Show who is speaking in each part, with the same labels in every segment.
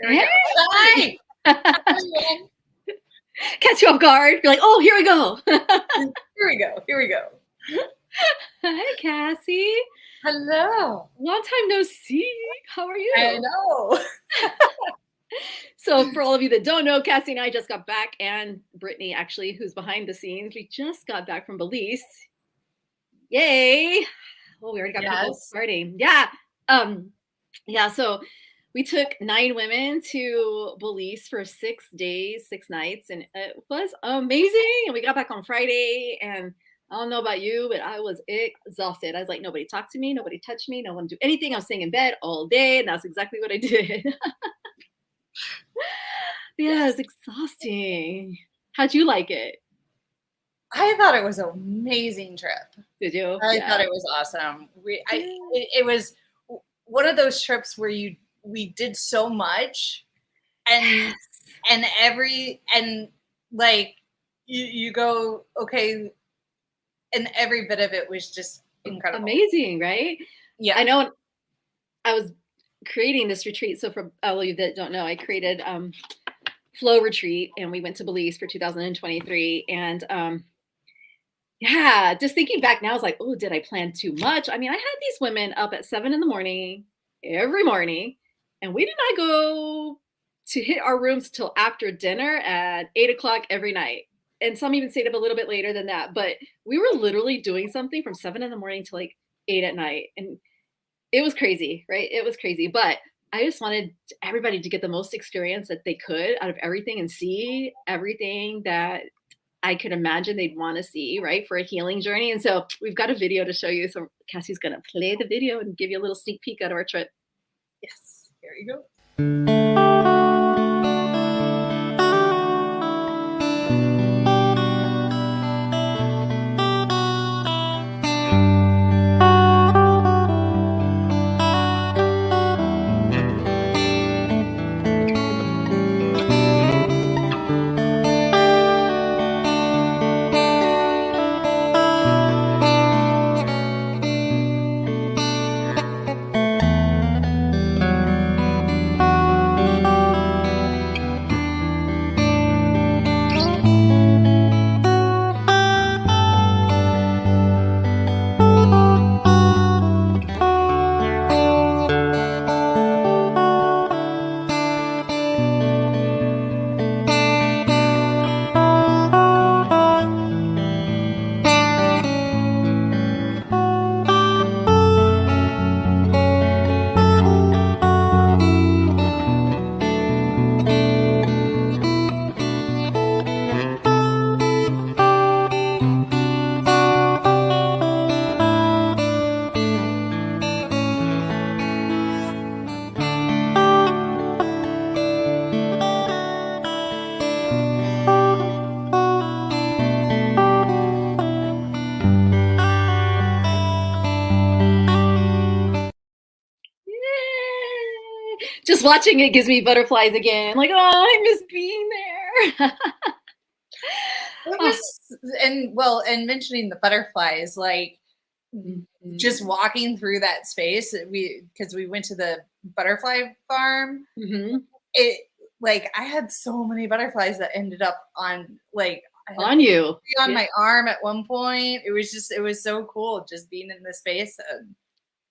Speaker 1: There we
Speaker 2: Hey.
Speaker 1: go. Hi.
Speaker 2: Catch you off guard. You're like, oh, here we go.
Speaker 1: Here we go. Here we go.
Speaker 2: Hi, Cassie.
Speaker 1: Hello.
Speaker 2: Long time no see. How are you?
Speaker 1: I know.
Speaker 2: So for all of you that don't know, Cassie and I just got back, and Brittany, actually, who's behind the scenes, we just got back from Belize. Yay. Well, we already got people starting. Yeah. So we took 9 women to Belize for 6 days, 6 nights, and it was amazing. And we got back on Friday, and I don't know about you, but I was exhausted. I was like, nobody talked to me, nobody touched me, no one do anything. I was staying in bed all day, and that's exactly what I did. Yeah, it's exhausting. How'd you like it?
Speaker 1: I thought it was an amazing trip.
Speaker 2: Did you?
Speaker 1: I thought it was awesome. It was one of those trips where we did so much, and like you go, okay, and every bit of it was just incredible.
Speaker 2: Amazing, right?
Speaker 1: Yeah.
Speaker 2: I know I was creating this retreat. So for all of you that don't know, I created Flow Retreat, and we went to Belize for 2023. And yeah, just thinking back now, I was like, oh, did I plan too much? I mean, I had these women up at 7 a.m. every morning, and we did not go to hit our rooms till after dinner at 8 o'clock every night. And some even stayed up a little bit later than that. But we were literally doing something from 7 a.m. to like 8 at night. And it was crazy, right? It was crazy. But I just wanted everybody to get the most experience that they could out of everything and see everything that I could imagine they'd want to see, right, for a healing journey. And so we've got a video to show you. So Cassie's going to play the video and give you a little sneak peek out of our trip.
Speaker 1: Yes, here you go.
Speaker 2: Just watching it gives me butterflies again. Like, oh, I miss being there.
Speaker 1: And mentioning the butterflies, like just walking through that space, because we went to the butterfly farm. It, like, I had so many butterflies that ended up on
Speaker 2: you
Speaker 1: on my arm at one point. It was so cool just being in the space.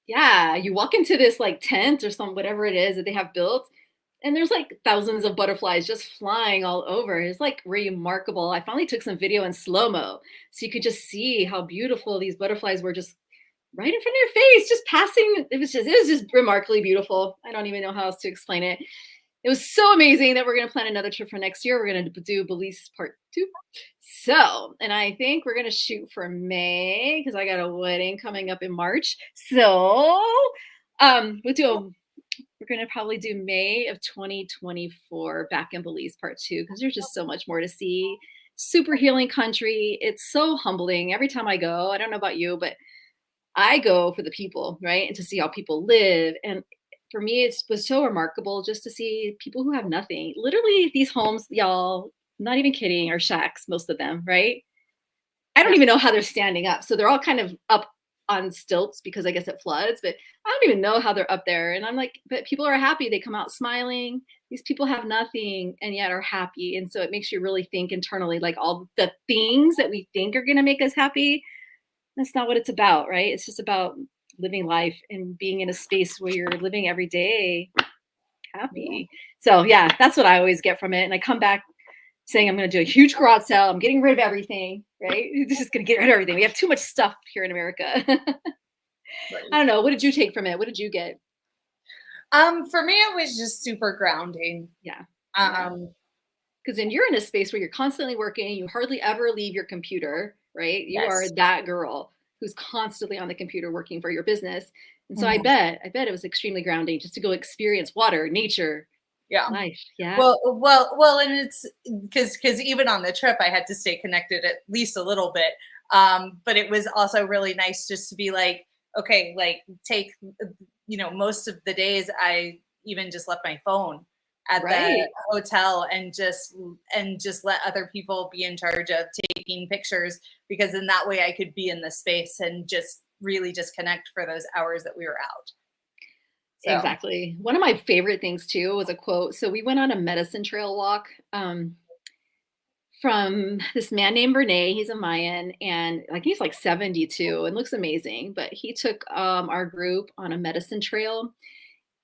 Speaker 2: Yeah, you walk into this like tent or whatever it is that they have built, and there's like thousands of butterflies just flying all over. It's like remarkable. I finally took some video in slow-mo, so you could just see how beautiful these butterflies were, just right in front of your face, just passing. It was just remarkably beautiful. I don't even know how else to explain it. It was so amazing that we're going to plan another trip for next year. We're going to do Belize part 2. So, and I think we're going to shoot for May because I got a wedding coming up in March. So, we're going to probably do May of 2024 back in Belize part 2 because there's just so much more to see. Super healing country. It's so humbling every time I go. I don't know about you, but I go for the people, right? And to see how people live. And for me, it was so remarkable just to see people who have nothing. Literally, these homes, y'all, not even kidding, are shacks, most of them, right? I don't even know how they're standing up. So they're all kind of up on stilts because I guess it floods, but I don't even know how they're up there. And I'm like, but people are happy. They come out smiling. These people have nothing and yet are happy. And so it makes you really think internally, like all the things that we think are going to make us happy. That's not what it's about, right? It's just about living life and being in a space where you're living every day happy. So yeah, that's what I always get from it. And I come back saying I'm going to do a huge garage sale. I'm getting rid of everything, right? This is going to get rid of everything. We have too much stuff here in America.
Speaker 1: Right.
Speaker 2: I don't know. What did you take from it? What did you get?
Speaker 1: For me, it was just super grounding.
Speaker 2: Yeah.
Speaker 1: Because
Speaker 2: then you're in a space where you're constantly working. You hardly ever leave your computer, right? You
Speaker 1: Yes.
Speaker 2: are that girl who's constantly on the computer working for your business. And so I bet it was extremely grounding just to go experience water, nature, life. Yeah.
Speaker 1: Well, and it's because even on the trip, I had to stay connected at least a little bit. But it was also really nice just to be like, okay, like take, most of the days I even just left my phone at the hotel and just let other people be in charge of taking pictures, because in that way I could be in the space and just really just connect for those hours that we were out.
Speaker 2: So. Exactly. One of my favorite things too was a quote. So we went on a medicine trail walk from this man named Renee. He's a Mayan and like he's like 72 and looks amazing. But he took our group on a medicine trail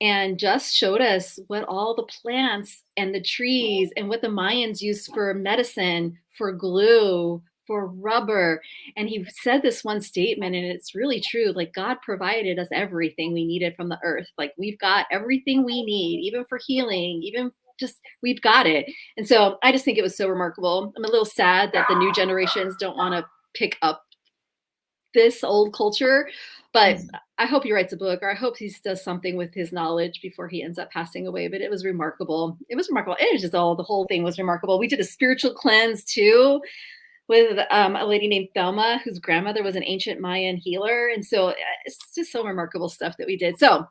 Speaker 2: and just showed us what all the plants and the trees and what the Mayans used for medicine, for glue, for rubber. And he said this one statement, and it's really true. Like God provided us everything we needed from the earth. Like we've got everything we need, even for healing, even just we've got it. And so I just think it was so remarkable. I'm a little sad that the new generations don't want to pick up this old culture, but I hope he writes a book, or I hope he does something with his knowledge before he ends up passing away. But it was remarkable. It was remarkable. It was just the whole thing was remarkable. We did a spiritual cleanse too with a lady named Thelma, whose grandmother was an ancient Mayan healer. And so it's just so remarkable stuff that we did. So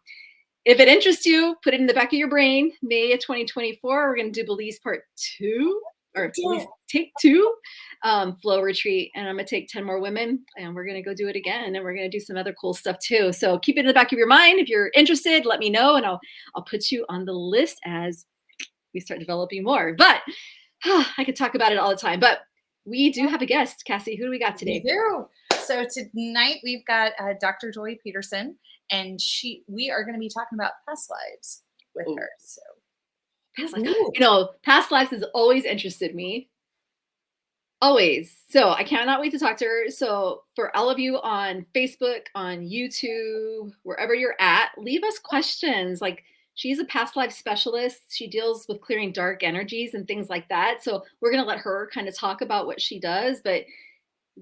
Speaker 2: if it interests you, put it in the back of your brain. May of 2024, we're going to do Belize Part 2, or Belize Take 2, flow retreat. And I'm going to take 10 more women, and we're going to go do it again. And we're going to do some other cool stuff too. So keep it in the back of your mind. If you're interested, let me know, and I'll put you on the list as we start developing more. But I could talk about it all the time. But we do have a guest. Cassie, who do we got today?
Speaker 1: We do. So tonight we've got Dr. Joy Pedersen, and we are going to be talking about past lives with her. So
Speaker 2: past lives. Past lives has always interested me. Always. So I cannot wait to talk to her. So for all of you on Facebook, on YouTube, wherever you're at, leave us questions. Like, she's a past life specialist. She deals with clearing dark energies and things like that. So we're going to let her kind of talk about what she does, but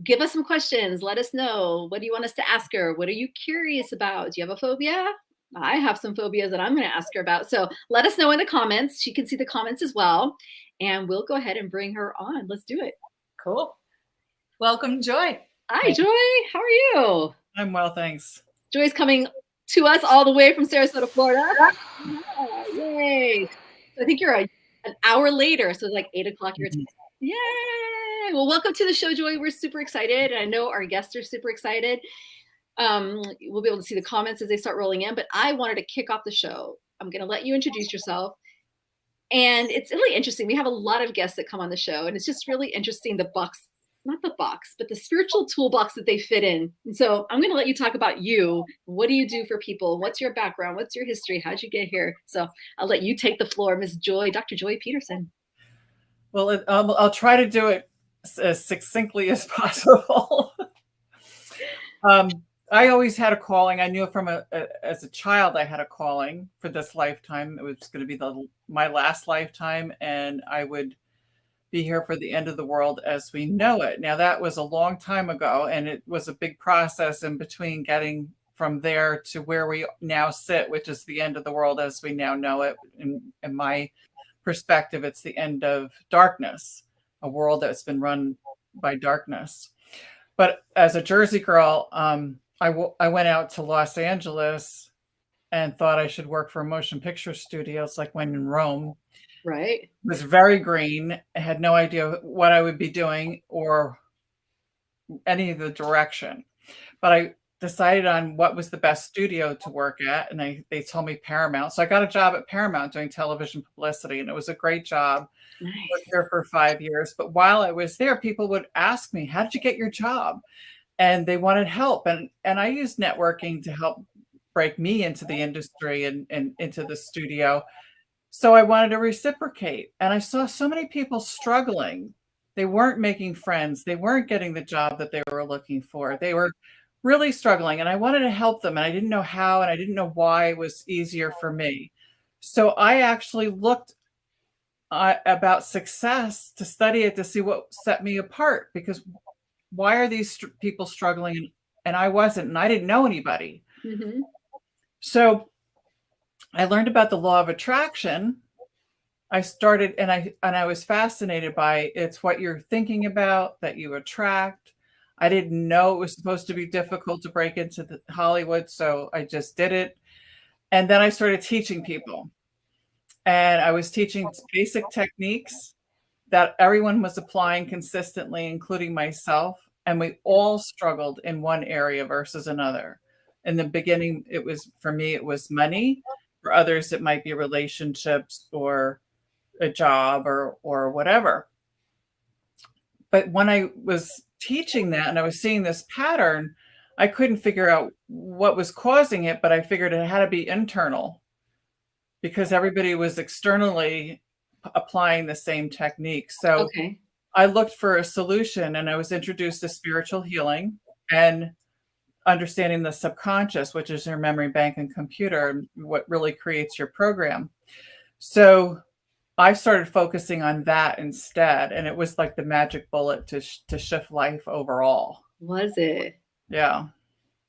Speaker 2: give us some questions. Let us know. What do you want us to ask her? What are you curious about? Do you have a phobia? I have some phobias that I'm going to ask her about. So let us know in the comments. She can see the comments as well. And we'll go ahead and bring her on. Let's do it.
Speaker 1: Cool. Welcome, Joy.
Speaker 2: Hi, Joy. How are you?
Speaker 3: I'm well, thanks.
Speaker 2: Joy's coming to us all the way from Sarasota, Florida. Yeah, yay. I think you're an hour later, so it's like 8 o'clock your time. Yay. Well, welcome to the show, Joy. We're super excited. And I know our guests are super excited. We'll be able to see the comments as they start rolling in, but I wanted to kick off the show. I'm going to let you introduce yourself. And it's really interesting. We have a lot of guests that come on the show, and it's just really interesting, not the box, but the spiritual toolbox that they fit in. And so I'm going to let you talk about you. What do you do for people? What's your background? What's your history? How'd you get here? So I'll let you take the floor, Ms. Joy, Dr. Joy Pedersen.
Speaker 3: Well, I'll try to do it as succinctly as possible. I always had a calling. I knew as a child, I had a calling for this lifetime. It was going to be my last lifetime, and I would be here for the end of the world as we know it. Now, that was a long time ago, and it was a big process in between getting from there to where we now sit, which is the end of the world as we now know it. In my perspective, it's the end of darkness, a world that's been run by darkness. But as a Jersey girl, I went out to Los Angeles and thought I should work for motion picture studios, like when in Rome.
Speaker 2: Right.
Speaker 3: Was very green. I had no idea what I would be doing or any of the direction. But decided on what was the best studio to work at, and they told me Paramount. So I got a job at Paramount doing television publicity, and it was a great job.
Speaker 2: Nice.
Speaker 3: Worked there for 5 years. But while I was there, people would ask me, "How did you get your job?" And they wanted help. And I used networking to help break me into the industry and into the studio. So I wanted to reciprocate. And I saw so many people struggling. They weren't making friends. They weren't getting the job that they were looking for. They were really struggling. And I wanted to help them. And I didn't know how, and I didn't know why it was easier for me. So I actually looked about success to study it, to see what set me apart, because why are these people struggling and I wasn't, and I didn't know anybody.
Speaker 2: Mm-hmm.
Speaker 3: So I learned about the law of attraction. I started, and I was fascinated by it's what you're thinking about that you attract. I didn't know it was supposed to be difficult to break into Hollywood, so I just did it. And then I started teaching people. And I was teaching basic techniques that everyone was applying consistently, including myself. And we all struggled in one area versus another. In the beginning, for me, it was money. For others, it might be relationships or a job or whatever. But when I was teaching that and I was seeing this pattern, I couldn't figure out what was causing it, but I figured it had to be internal, because everybody was externally applying the same technique. So I looked for a solution, and I was introduced to spiritual healing and understanding the subconscious, which is your memory bank and computer, and what really creates your program. So I started focusing on that instead. And it was like the magic bullet to shift life overall.
Speaker 2: Was it?
Speaker 3: Yeah.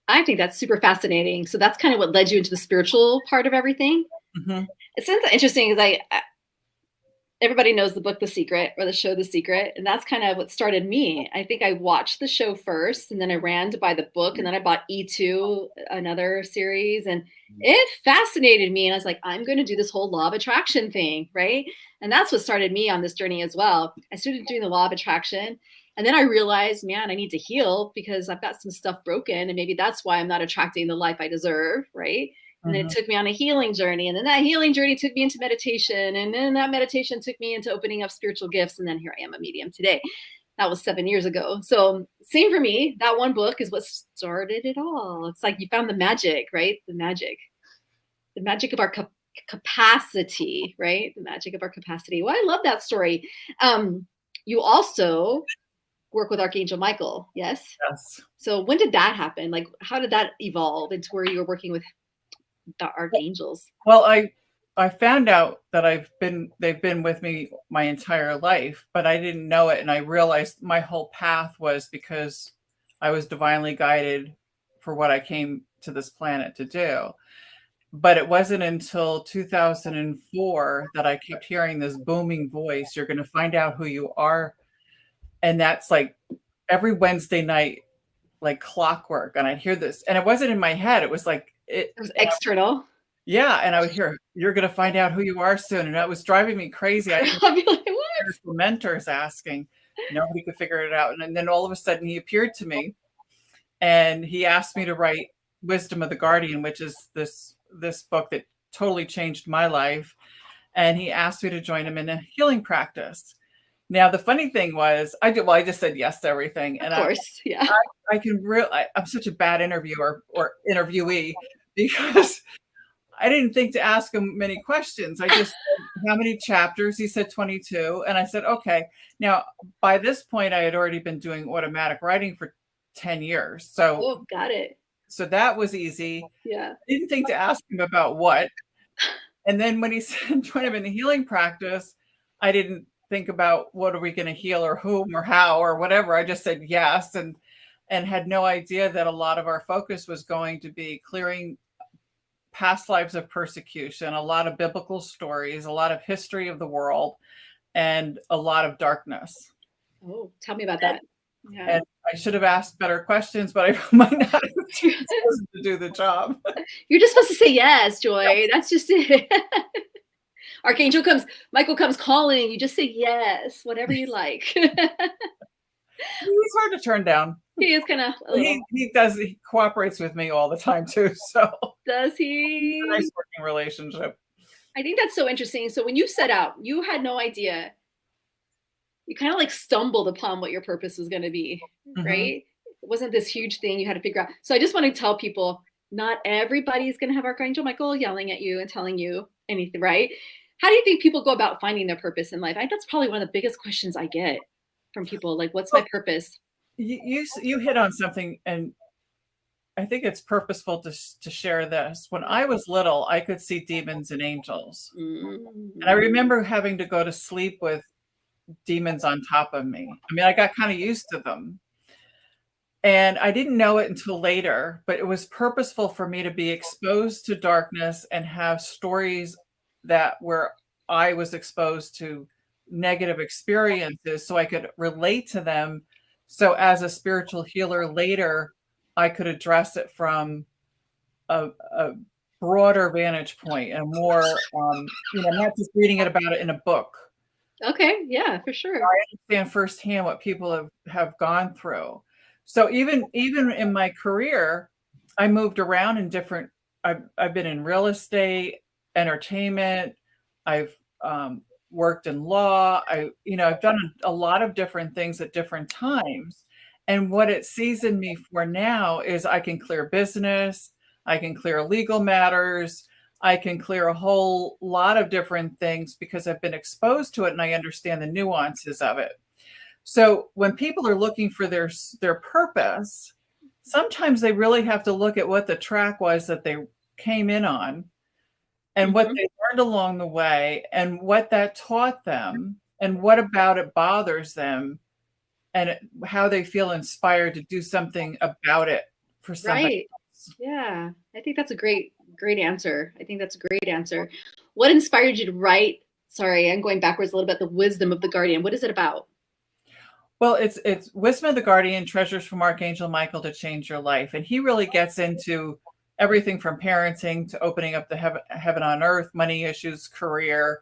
Speaker 2: I think that's super fascinating. So that's kind of what led you into the spiritual part of everything.
Speaker 3: Mm-hmm.
Speaker 2: It's interesting because everybody knows the book The Secret, or the show The Secret, and that's kind of what started me. I think I watched the show first, and then I ran to buy the book, and then I bought E2, another series, and it fascinated me. And I was like, I'm going to do this whole law of attraction thing, right? And that's what started me on this journey as well. I started doing the law of attraction, and then I realized, man, I need to heal because I've got some stuff broken, and maybe that's why I'm not attracting the life I deserve, right? And then it took me on a healing journey. And then that healing journey took me into meditation. And then that meditation took me into opening up spiritual gifts. And then here I am, a medium today. That was 7 years ago. So same for me. That one book is what started it all. It's like you found the magic, right? The magic of our capacity, right? The magic of our capacity. Well, I love that story. You also work with Archangel Michael. Yes.
Speaker 3: Yes.
Speaker 2: So when did that happen? Like, how did that evolve into where you were working with the archangels?
Speaker 3: Well, I found out that they've been with me my entire life, but I didn't know it. And I realized my whole path was because I was divinely guided for what I came to this planet to do. But it wasn't until 2004 that I kept hearing this booming voice, "You're going to find out who you are." And that's like every Wednesday night, like clockwork. And I'd hear this, and it wasn't in my head. It was like, it
Speaker 2: was external.
Speaker 3: Yeah. And I would hear, "You're going to find out who you are soon." And that was driving me crazy. I
Speaker 2: I'd be like, what?
Speaker 3: Mentors asking. Nobody could figure it out. And then all of a sudden he appeared to me, and he asked me to write Wisdom of the Guardian, which is this book that totally changed my life. And he asked me to join him in a healing practice. Now, the funny thing was, I just said yes to everything. And
Speaker 2: of course, yeah.
Speaker 3: I'm such a bad interviewer or interviewee, because I didn't think to ask him many questions. I just said, "How many chapters?" He said 22. And I said, okay. Now, by this point, I had already been doing automatic writing for 10 years. So,
Speaker 2: got it.
Speaker 3: So that was easy.
Speaker 2: Yeah.
Speaker 3: I didn't think to ask him about what. And then when he said join him in the healing practice, I didn't think about what are we going to heal or whom or how or whatever. I just said yes, and had no idea that a lot of our focus was going to be clearing past lives of persecution, a lot of biblical stories, a lot of history of the world, and a lot of darkness.
Speaker 2: Oh, tell me about that. Yeah.
Speaker 3: And I should have asked better questions, but I might not have been supposed to do the job.
Speaker 2: You're just supposed to say yes, Joy. That's just it. Michael comes calling. You just say yes, whatever you like.
Speaker 3: He's hard to turn down.
Speaker 2: He is kind of.
Speaker 3: He cooperates with me all the time too. So
Speaker 2: does he?
Speaker 3: It's a nice working relationship.
Speaker 2: I think that's so interesting. So when you set out, you had no idea. You kind of like stumbled upon what your purpose was going to be, right? It wasn't this huge thing you had to figure out. So I just want to tell people, not everybody's going to have Archangel Michael yelling at you and telling you anything, right? How do you think people go about finding their purpose in life? I think that's probably one of the biggest questions I get from people. Like, what's my purpose?
Speaker 3: You hit on something, and I think it's purposeful to share this. When I was little, I could see demons and angels. And I remember having to go to sleep with demons on top of me. I mean, I got kind of used to them. And I didn't know it until later, but it was purposeful for me to be exposed to darkness and have stories that where I was exposed to negative experiences so I could relate to them. So as a spiritual healer later, I could address it from a broader vantage point and more, not just reading about it in a book.
Speaker 2: Okay, yeah, for sure.
Speaker 3: I understand firsthand what people have gone through. So even in my career, I moved around in different. I've been in real estate, entertainment. I've worked in law. I've done a lot of different things at different times. And what it seasoned me for now is I can clear business, I can clear legal matters, I can clear a whole lot of different things because I've been exposed to it and I understand the nuances of it. So when people are looking for their purpose, sometimes they really have to look at what the track was that they came in on and what they learned along the way and what that taught them and what about it bothers them and how they feel inspired to do something about it for somebody else.
Speaker 2: Yeah, I think that's a great answer. I think that's a great answer. What inspired you to write? Sorry, I'm going backwards a little bit. The Wisdom of the Guardian. What is it about?
Speaker 3: Well, it's Wisdom of the Guardian, Treasures from Archangel Michael to Change Your Life. And he really gets into everything from parenting to opening up the heaven on earth, money issues, career.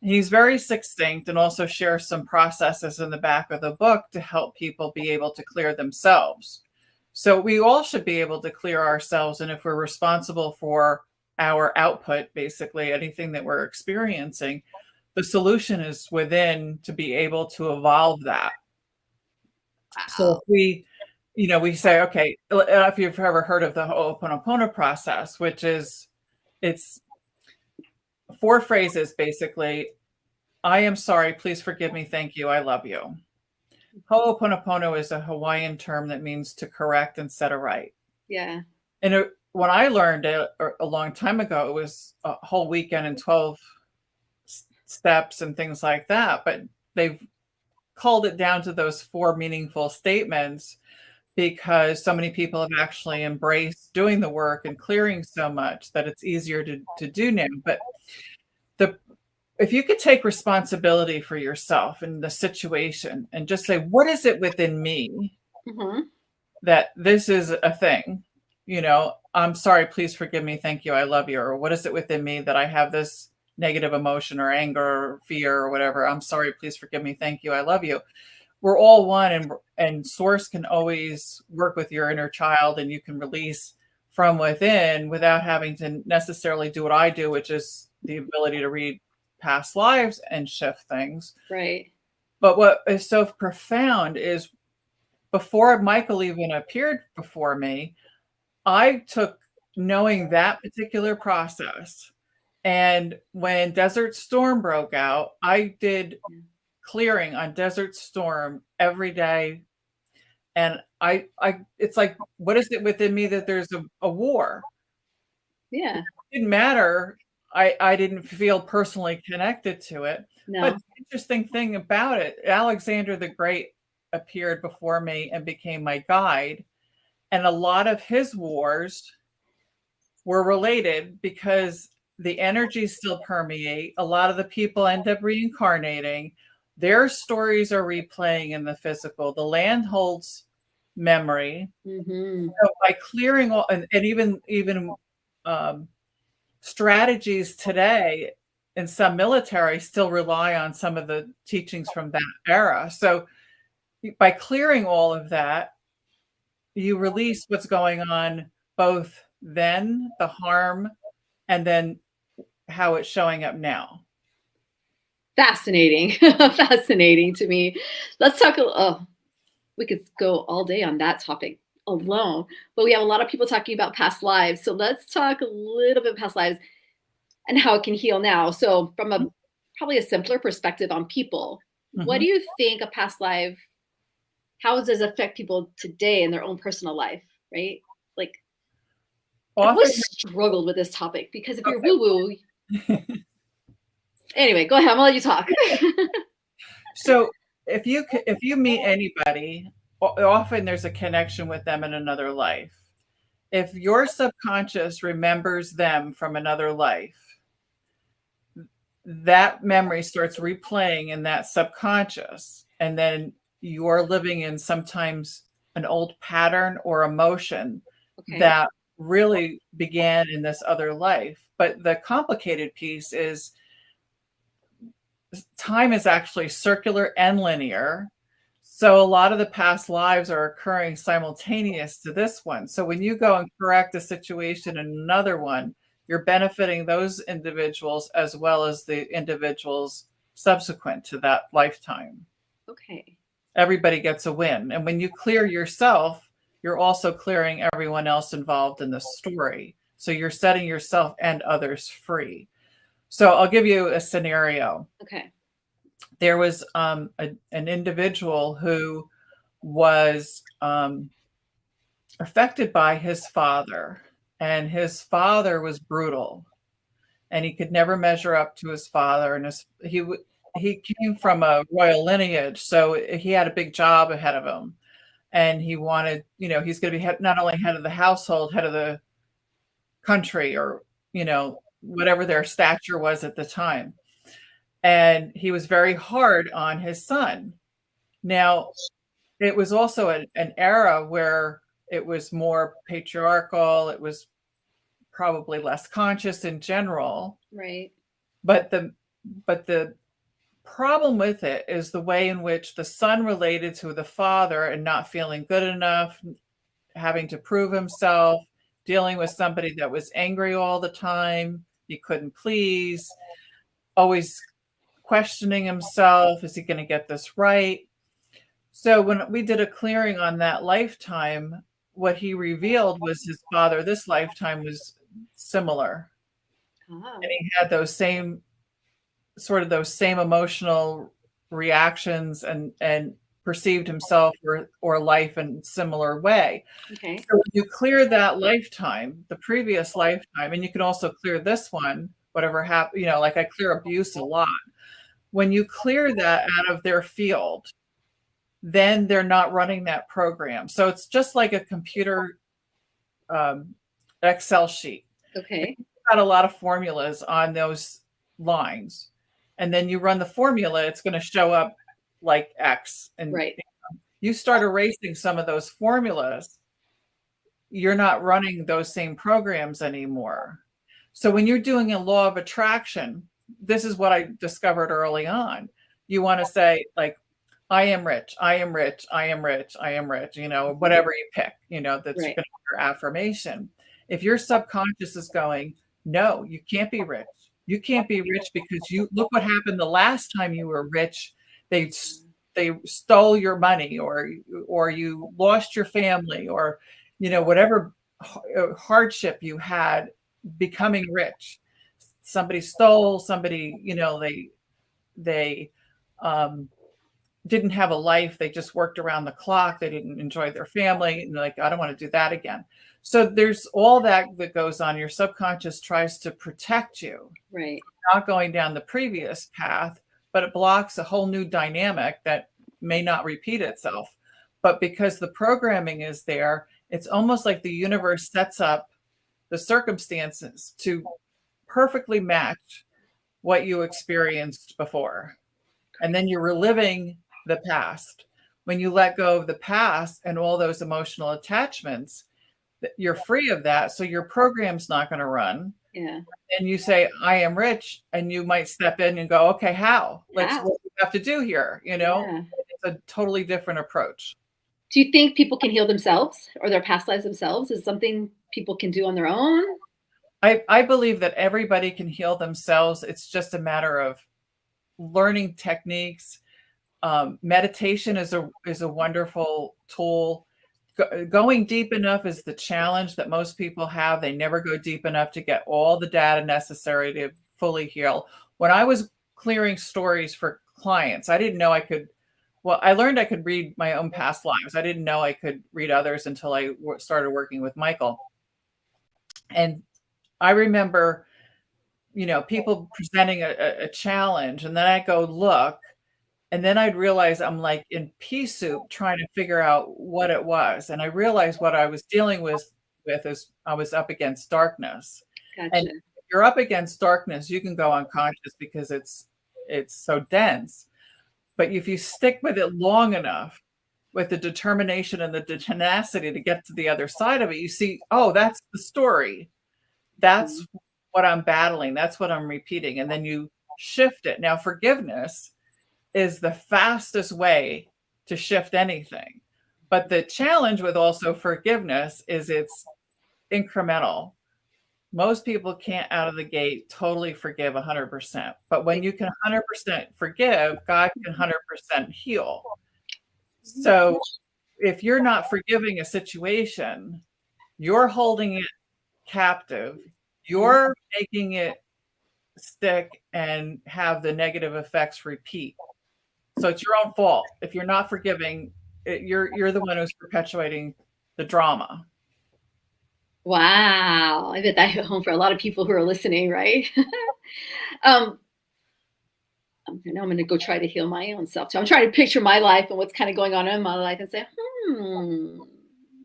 Speaker 3: He's very succinct and also shares some processes in the back of the book to help people be able to clear themselves. So we all should be able to clear ourselves. And if we're responsible for our output, basically anything that we're experiencing, the solution is within to be able to evolve that. So if we say, okay, if you've ever heard of the Ho'oponopono process, which is, it's 4 phrases, basically. I am sorry, please forgive me, thank you, I love you. Ho'oponopono is a Hawaiian term that means to correct and set it right.
Speaker 2: Yeah.
Speaker 3: And when I learned it a long time ago, it was a whole weekend and 12 steps and things like that. But they've culled it down to those 4 meaningful statements because so many people have actually embraced doing the work and clearing so much that it's easier to do now. But if you could take responsibility for yourself in the situation and just say, what is it within me that this is a thing? I'm sorry, please forgive me, thank you, I love you. Or what is it within me that I have this negative emotion or anger or fear or whatever? I'm sorry, please forgive me, thank you, I love you. We're all one, and Source can always work with your inner child, and you can release from within without having to necessarily do what I do, which is the ability to read past lives and shift things.
Speaker 2: Right.
Speaker 3: But what is so profound is before Michael even appeared before me, I took knowing that particular process. And when Desert Storm broke out, I did clearing on Desert Storm every day. And it's like, what is it within me that there's a war?
Speaker 2: Yeah.
Speaker 3: It didn't matter. I didn't feel personally connected to it.
Speaker 2: No.
Speaker 3: But the interesting thing about it, Alexander the Great appeared before me and became my guide. And a lot of his wars were related because the energies still permeate. A lot of the people end up reincarnating. Their stories are replaying in the physical. The land holds memory. So by clearing all, and even strategies today in some military still rely on some of the teachings from that era. So by clearing all of that, you release what's going on, both then, the harm, and then how it's showing up now.
Speaker 2: Fascinating. Fascinating to me. Let's talk. Oh, we could go all day on that topic alone, but we have a lot of people talking about past lives. So let's talk a little bit past lives and how it can heal now. So from a probably a simpler perspective on people, what do you think a past life, how does it affect people today in their own personal life, right? Like, I've always struggled with this topic because if you're woo-woo, anyway, go ahead. I'm gonna let you talk.
Speaker 3: So if you meet anybody, often there's a connection with them in another life. If your subconscious remembers them from another life, that memory starts replaying in that subconscious, and then you're living in sometimes an old pattern or emotion that really began in this other life. But the complicated piece is time is actually circular and linear. So a lot of the past lives are occurring simultaneous to this one. So when you go and correct a situation in another one, you're benefiting those individuals as well as the individuals subsequent to that lifetime.
Speaker 2: Okay.
Speaker 3: Everybody gets a win. And when you clear yourself, you're also clearing everyone else involved in the story. So you're setting yourself and others free. So I'll give you a scenario.
Speaker 2: Okay.
Speaker 3: There was an individual who was affected by his father, and his father was brutal, and he could never measure up to his father. And he came from a royal lineage, so he had a big job ahead of him, and he wanted, he's going to be not only head of the household, head of the country, or whatever their stature was at the time. And he was very hard on his son. Now, it was also an era where it was more patriarchal. It was probably less conscious in general.
Speaker 2: Right.
Speaker 3: But the problem with it is the way in which the son related to the father and not feeling good enough, having to prove himself, dealing with somebody that was angry all the time, he couldn't please, always questioning himself, is he going to get this right? So when we did a clearing on that lifetime, what he revealed was his father this lifetime was similar. And he had those same emotional reactions and perceived himself or life in a similar way.
Speaker 2: Okay.
Speaker 3: So when you clear that lifetime, the previous lifetime, and you can also clear this one, whatever happened, like I clear abuse a lot. When you clear that out of their field, then they're not running that program. So it's just like a computer Excel sheet.
Speaker 2: Okay.
Speaker 3: You've got a lot of formulas on those lines. And then you run the formula, it's going to show up like X. And
Speaker 2: right.
Speaker 3: You start erasing some of those formulas, you're not running those same programs anymore. So when you're doing a law of attraction, this is what I discovered early on. You want to say, like, I am rich, I am rich, I am rich, I am rich, whatever you pick, that's going to be your affirmation. If your subconscious is going, no, you can't be rich. You can't be rich because you look what happened the last time you were rich. They stole your money, or you lost your family, or whatever hardship you had becoming rich. Somebody stole, somebody, they didn't have a life. They just worked around the clock. They didn't enjoy their family. And like, I don't want to do that again. So there's all that goes on. Your subconscious tries to protect you.
Speaker 2: Right.
Speaker 3: Not going down the previous path, but it blocks a whole new dynamic that may not repeat itself. But because the programming is there, it's almost like the universe sets up the circumstances to perfectly match what you experienced before. And then you're reliving the past. When you let go of the past and all those emotional attachments, you're free of that. So your program's not going to run.
Speaker 2: Yeah.
Speaker 3: And you say, I am rich. And you might step in and go, okay, how? What do we have to do here?
Speaker 2: Yeah.
Speaker 3: a totally different approach.
Speaker 2: Do you think people can heal themselves or their past lives themselves? Is something people can do on their own?
Speaker 3: I believe that everybody can heal themselves. It's just a matter of learning techniques. Meditation is a wonderful tool. Going deep enough is the challenge that most people have. They never go deep enough to get all the data necessary to fully heal. When I was clearing stories for clients, I didn't know I could. Well, I learned I could read my own past lives. I didn't know I could read others until I started working with Michael. And I remember, people presenting a challenge, and then I go look, and then I'd realize I'm like in pea soup trying to figure out what it was. And I realized what I was dealing with is I was up against darkness.
Speaker 2: Gotcha.
Speaker 3: And if you're up against darkness, you can go unconscious because it's so dense. But if you stick with it long enough, with the determination and the tenacity to get to the other side of it, you see, oh, that's the story. That's what I'm battling. That's what I'm repeating. And then you shift it. Now, forgiveness is the fastest way to shift anything. But the challenge with also forgiveness is it's incremental. Most people can't out of the gate totally forgive 100%. But when you can 100% forgive, God can 100% heal. So if you're not forgiving a situation, you're holding it captive. You're making it stick and have the negative effects repeat. So it's your own fault. If you're not forgiving, you're the one who's perpetuating the drama.
Speaker 2: Wow. I bet that hit home for a lot of people who are listening, right? Now I'm going to go try to heal my own self. So I'm trying to picture my life and what's kind of going on in my life and say,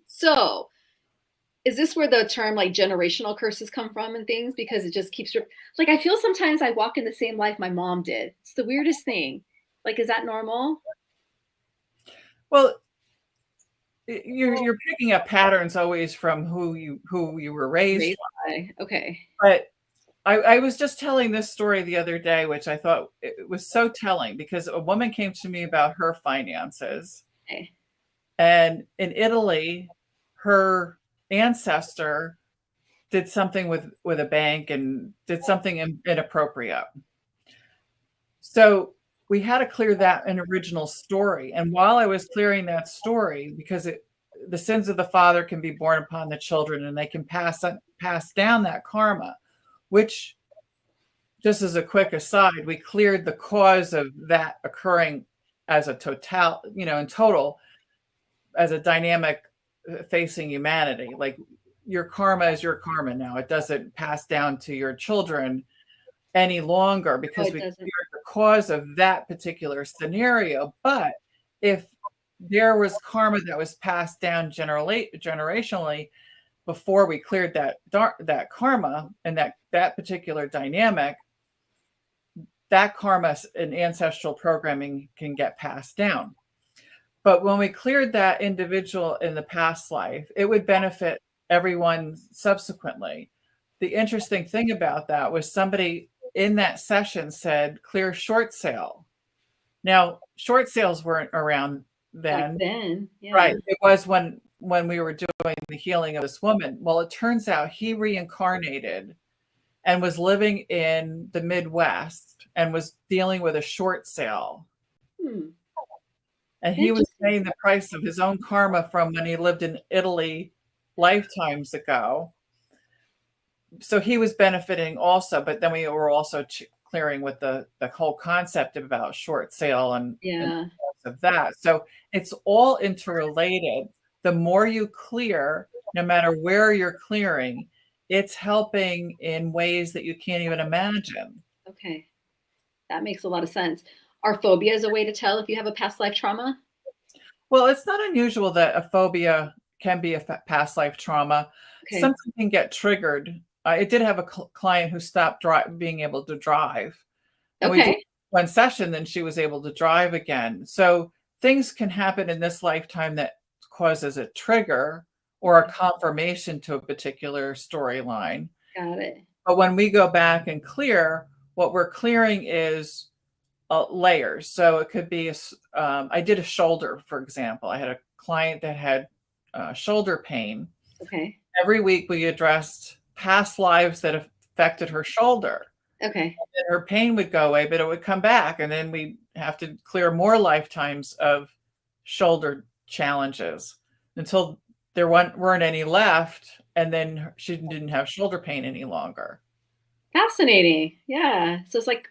Speaker 2: So is this where the term like generational curses come from and things? Because it just keeps like, I feel sometimes I walk in the same life my mom did. It's the weirdest thing. Like, is that normal?
Speaker 3: Well, you're picking up patterns always from who you were raised
Speaker 2: by. Okay.
Speaker 3: But I was just telling this story the other day, which I thought it was so telling because a woman came to me about her finances.
Speaker 2: Okay.
Speaker 3: And in Italy, her ancestor did something with a bank and did something inappropriate. So we had to clear that an original story. And while I was clearing that story, because the sins of the father can be born upon the children and they can pass down that karma, which, just as a quick aside, we cleared the cause of that occurring as a in total, as a dynamic facing humanity. Like your karma is your karma now. It doesn't pass down to your children any longer because we cleared the cause of that particular scenario. But if there was karma that was passed down generationally before we cleared that karma and that particular dynamic, that karma and ancestral programming can get passed down. But when we cleared that individual in the past life, it would benefit everyone subsequently. The interesting thing about that was somebody in that session said, clear short sale. Now, short sales weren't around then.
Speaker 2: Back then, yeah.
Speaker 3: Right. It was when we were doing the healing of this woman. Well, it turns out he reincarnated and was living in the Midwest and was dealing with a short sale. And he was paying the price of his own karma from when he lived in Italy lifetimes ago. So he was benefiting also, but then we were also clearing with the whole concept about short sale and of that. So it's all interrelated. The more you clear, no matter where you're clearing, it's helping in ways that you can't even imagine.
Speaker 2: Okay. That makes a lot of sense. Are phobias a way to tell if you have a past life trauma?
Speaker 3: Well, it's not unusual that a phobia can be a past life trauma. Okay. Something can get triggered. I did have a client who stopped being able to drive. And we did one session, then she was able to drive again. So things can happen in this lifetime that causes a trigger or a confirmation to a particular storyline.
Speaker 2: Got it.
Speaker 3: But when we go back and clear, what we're clearing is layers. So it could be, I did a shoulder, for example. I had a client that had shoulder pain.
Speaker 2: Okay.
Speaker 3: Every week we addressed past lives that affected her shoulder.
Speaker 2: Okay.
Speaker 3: And her pain would go away, but it would come back. And then we have to clear more lifetimes of shoulder challenges until there weren't any left. And then she didn't have shoulder pain any longer.
Speaker 2: Fascinating. Yeah. So it's like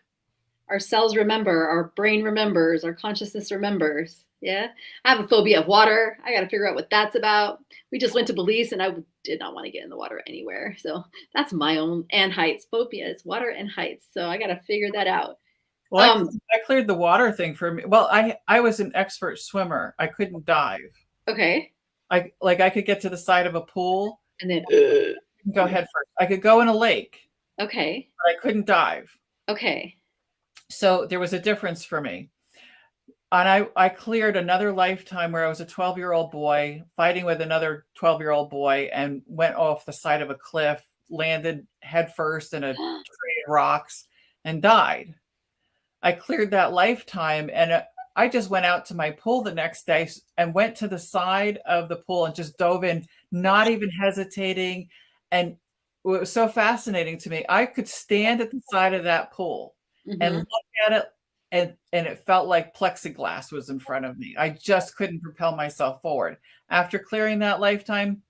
Speaker 2: our cells remember, our brain remembers, our consciousness remembers. Yeah. I have a phobia of water. I got to figure out what that's about. We just went to Belize and I did not want to get in the water anywhere. So that's my own, and heights. Phobia is water and heights. So I got to figure that out.
Speaker 3: Well, I cleared the water thing for me. Well, I was an expert swimmer. I couldn't dive.
Speaker 2: Okay.
Speaker 3: I could get to the side of a pool
Speaker 2: and then
Speaker 3: go head first. I could go in a lake.
Speaker 2: Okay.
Speaker 3: But I couldn't dive.
Speaker 2: Okay.
Speaker 3: So there was a difference for me. And I cleared another lifetime where I was a 12-year-old boy fighting with another 12-year-old boy and went off the side of a cliff, landed headfirst in a tree of rocks, and died. I cleared that lifetime, and I just went out to my pool the next day and went to the side of the pool and just dove in, not even hesitating. And it was so fascinating to me. I could stand at the side of that pool and look at it, and it felt like plexiglass was in front of me. I just couldn't propel myself forward. After clearing that lifetime,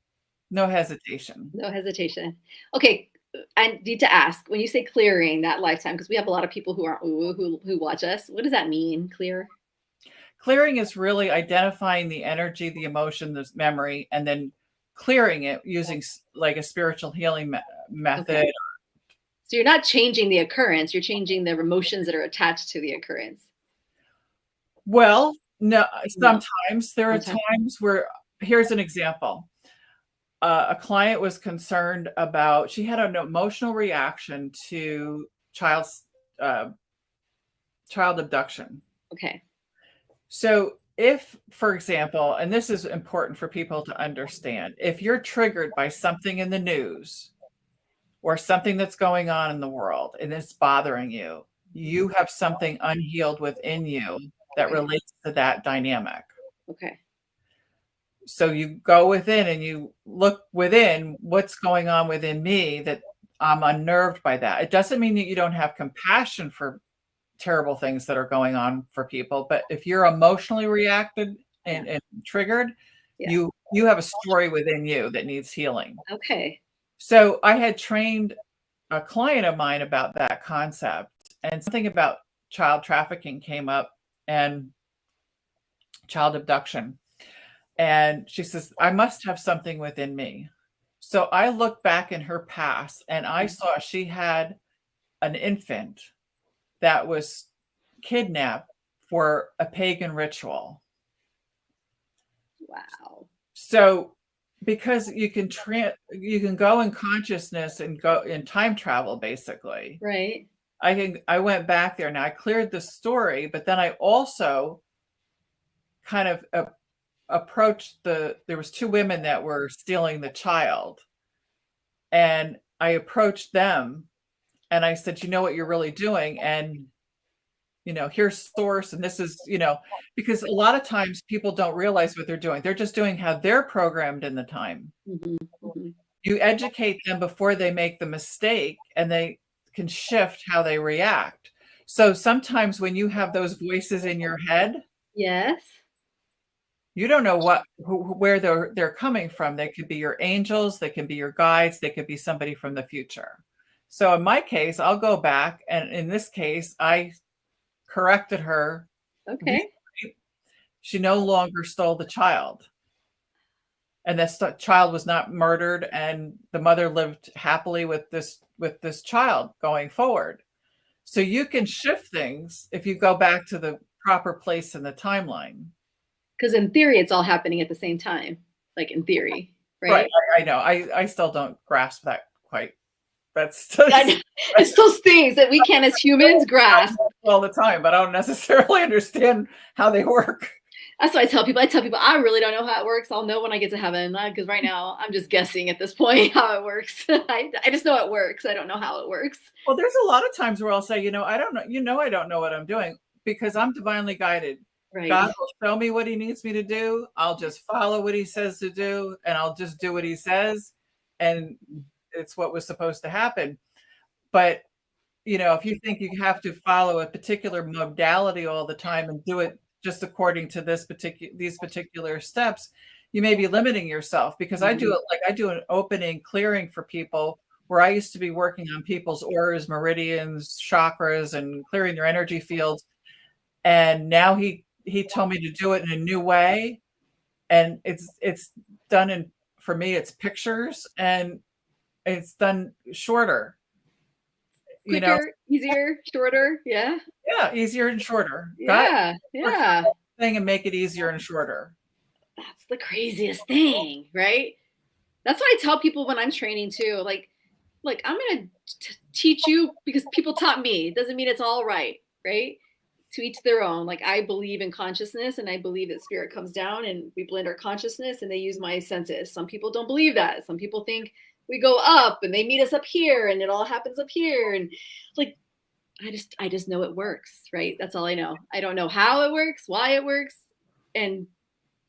Speaker 3: no hesitation.
Speaker 2: No hesitation. Okay. I need to ask, when you say clearing that lifetime, because we have a lot of people who aren't who watch us, what does that mean, clear?
Speaker 3: Clearing is really identifying the energy, the emotion, the memory, and then clearing it using like a spiritual healing method.
Speaker 2: Okay. So you're not changing the occurrence, you're changing the emotions that are attached to the occurrence.
Speaker 3: Well, no, sometimes there are times where, here's an example. A client was concerned about, she had an emotional reaction to child abduction.
Speaker 2: Okay.
Speaker 3: So if, for example, and this is important for people to understand, if you're triggered by something in the news or something that's going on in the world and it's bothering you, you have something unhealed within you that relates to that dynamic.
Speaker 2: Okay.
Speaker 3: So you go within and you look within, what's going on within me that I'm unnerved by that. It doesn't mean that you don't have compassion for terrible things that are going on for people, but if you're emotionally reacted and triggered, you have a story within you that needs healing.
Speaker 2: Okay.
Speaker 3: So I had trained a client of mine about that concept, and something about child trafficking came up and child abduction. And she says, I must have something within me. So I looked back in her past and I saw she had an infant that was kidnapped for a pagan ritual.
Speaker 2: Wow.
Speaker 3: So because you can go in consciousness and go in time travel, basically.
Speaker 2: Right.
Speaker 3: I went back there and I cleared the story, but then I also kind of approached there was two women that were stealing the child, and I approached them and I said, you know what you're really doing, and here's source, and this is, because a lot of times people don't realize what they're doing. They're just doing how they're programmed in the time. You educate them before they make the mistake, and they can shift how they react. So sometimes when you have those voices in your head,
Speaker 2: yes,
Speaker 3: you don't know where they're coming from. They could be your angels, they can be your guides, they could be somebody from the future. So in my case, I'll go back, and in this case, I corrected her.
Speaker 2: Okay.
Speaker 3: She no longer stole the child. And this child was not murdered, and the mother lived happily with this child going forward. So you can shift things if you go back to the proper place in the timeline.
Speaker 2: Because in theory, it's all happening at the same time, like in theory, right?
Speaker 3: Right. I know. I still don't grasp that quite.
Speaker 2: It's those things that we can as humans grasp
Speaker 3: all the time, but I don't necessarily understand how they work.
Speaker 2: That's what I tell people. I really don't know how it works. I'll know when I get to heaven, because right now I'm just guessing at this point how it works. I just know it works. I don't know how it works.
Speaker 3: Well, there's a lot of times where I'll say, I don't know. I don't know what I'm doing. because I'm divinely guided.
Speaker 2: Right.
Speaker 3: God will show me what he needs me to do. I'll just follow what he says to do, and I'll just do what he says. And it's what was supposed to happen. But, if you think you have to follow a particular modality all the time and do it just according to these particular steps, you may be limiting yourself, because I do it like I do an opening clearing for people where I used to be working on people's auras, meridians, chakras, and clearing their energy fields. And now he told me to do it in a new way. And it's done for me, it's pictures, and it's done shorter.
Speaker 2: Quicker, easier, shorter. Yeah.
Speaker 3: Yeah, easier and shorter.
Speaker 2: Yeah. Yeah.
Speaker 3: Thing and make it easier and shorter.
Speaker 2: That's the craziest thing, right? That's what I tell people when I'm training too. Like I'm going to teach you because people taught me. It doesn't mean it's all right, right? To each their own. Like, I believe in consciousness, and I believe that spirit comes down and we blend our consciousness, and they use my senses. Some people don't believe that. Some people think we go up and they meet us up here and it all happens up here. And like, I just know it works, right? That's all I know. I don't know how it works, why it works. And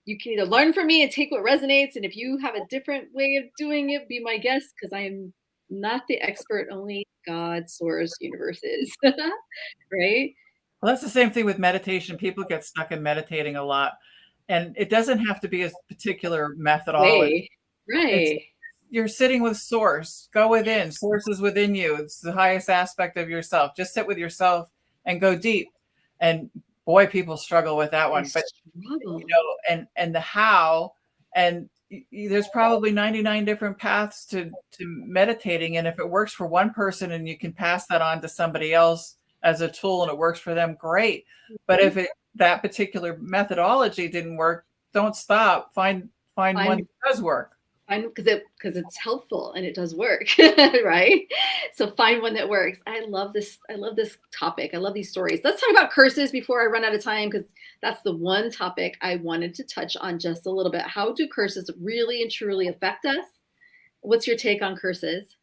Speaker 2: you can either learn from me and take what resonates. And if you have a different way of doing it, be my guest, because I am not the expert. Only God, source, universe is. Right?
Speaker 3: Well, that's the same thing with meditation. People get stuck in meditating a lot. And it doesn't have to be a particular methodology.
Speaker 2: Right.
Speaker 3: You're sitting with source. Go within. Source is within you. It's the highest aspect of yourself. Just sit with yourself and go deep. And boy, people struggle with that one. But and the how, and there's probably 99 different paths to meditating. And if it works for one person and you can pass that on to somebody else as a tool and it works for them, great. But if that particular methodology didn't work, don't stop. Find one that does work.
Speaker 2: Because it's helpful and it does work, right? So find one that works. I love this topic. I love these stories. Let's talk about curses before I run out of time, because that's the one topic I wanted to touch on just a little bit. How do curses really and truly affect us? What's your take on curses?